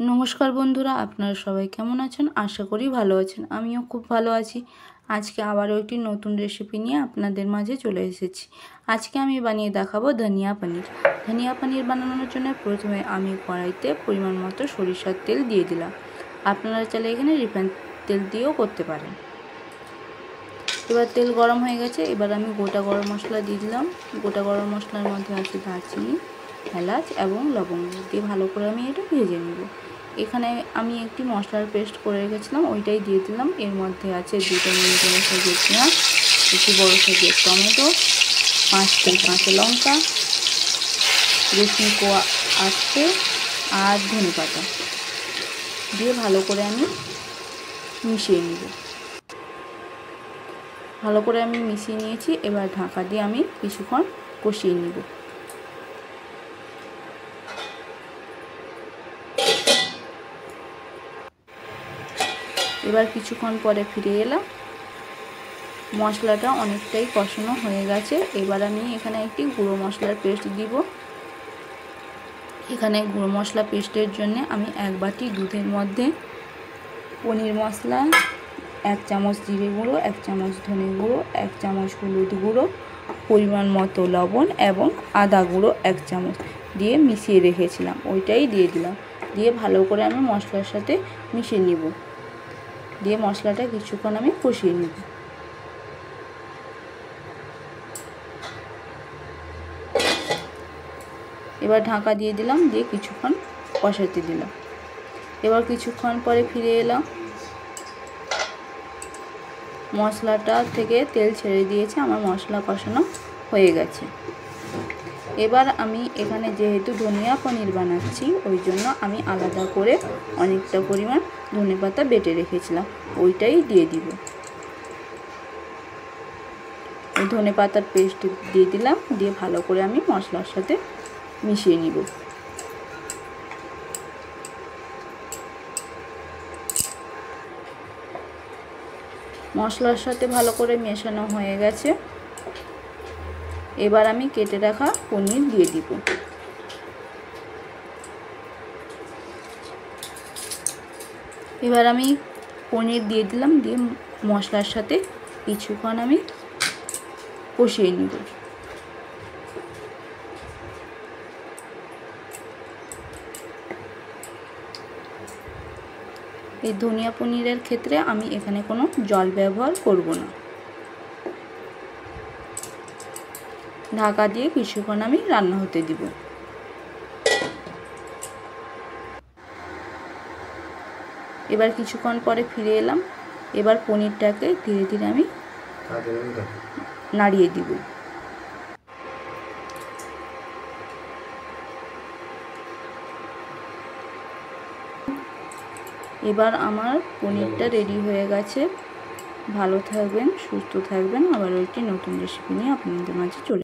নমস্কার বন্ধুরা, আপনারা সবাই কেমন আছেন? আশা করি ভালো আছেন। আমিও খুব ভালো আছি। আজকে আবারও একটি নতুন রেসিপি নিয়ে আপনাদের মাঝে চলে এসেছি। আজকে আমি বানিয়ে দেখাবো ধনিয়া পনির। ধনিয়া পনির বানানোর জন্য প্রথমে আমি কড়াইতে পরিমাণ মতো সরিষার তেল দিয়ে দিলাম। আপনারা চাইলে এখানে রিফাইন্ড তেল দিয়েও করতে পারেন। এবার তেল গরম হয়ে গেছে। এবার আমি গোটা গরম মশলা দিয়ে দিলাম। গোটা গরম মশলার মধ্যে আছে দারচিনি, এলাচ এবং লবঙ্গ দিয়ে ভালো করে আমি এটা ভেজে নেব। এখানে আমি একটি মশলার পেস্ট করে রেখেছিলাম, ওইটাই দিয়ে দিলাম। এর মধ্যে আছে 2টা মিডিয়াম সাইজের পেঁয়াজ, একটি বড় সাইজের টমেটো, 5টি কাঁচা লঙ্কা, রসুন কোয়া 8টে আর ধনেপাতা দিয়ে ভালো করে আমি মিশিয়ে নেব। ভালো করে আমি মিশিয়ে নিয়েছি। এবার ঢাকা দিয়ে আমি কিছুক্ষণ কষিয়ে নেব। এবার কিছুক্ষণ পরে ফিরে এলাম। মশলাটা অনেকটাই কষানো হয়ে গেছে। এবার আমি এখানে একটি গুঁড়ো মশলার পেস্ট দিব। এখানে গুঁড়ো মশলা পেস্টের জন্য আমি 1 বাটি দুধের মধ্যে পনির মশলা, 1 চামচ জিরে গুঁড়ো, 1 চামচ ধনে গুঁড়ো, 1 চামচ হলুদ গুঁড়ো, পরিমাণ মতো লবণ এবং আদা গুঁড়ো 1 চামচ দিয়ে মিশিয়ে রেখেছিলাম, ওইটাই দিয়ে দিলাম। দিয়ে ভালো করে আমি মশলার সাথে মিশিয়ে নিব। দিয়ে মশলাটা কিছুক্ষণ আমি কষিয়ে নিব। এবার ঢাকা দিয়ে দিলাম, দিয়ে কিছুক্ষণ কষাতে দিলাম। এবার কিছুক্ষণ পরে ফিরে এলাম। মশলাটা থেকে তেল ছেড়ে দিয়েছে, আমার মশলা কষানো হয়ে গেছে। এবার আমি এখানে যেহেতু ধনিয়া পনির বানাচ্ছি, ওই জন্য আমি আলাদা করে অনেকটা পরিমাণ ধনেপাতা বেটে রেখেছিলাম, ওইটাই দিয়ে দিব। ওই ধনেপাতার পেস্ট দিয়ে দিলাম, দিয়ে ভালো করে আমি মশলার সাথে মিশিয়ে নিব। মশলার সাথে ভালো করে মেশানো হয়ে গেছে। এবার আমি কেটে রাখা পনির দিয়ে দিব। এবার আমি পনির দিয়ে দিলাম, দিয়ে মশলার সাথে কিছুক্ষণ আমি কষিয়ে নিব। এই ধনিয়া পনিরের ক্ষেত্রে আমি এখানে কোনো জল ব্যবহার করব না। ঢাকা দিয়ে কিছুক্ষণ আমি রান্না হতে দিব। এবার কিছুক্ষণ পরে ফিরে এলাম। এবার পনিরটাকে ধীরে ধীরে আমি নাড়িয়ে দিব। এবার আমার পনিরটা রেডি হয়ে গেছে। ভালো থাকবেন, সুস্থ থাকবেন। আবার একটি নতুন রেসিপি নিয়ে আপনাদের মাঝে চলে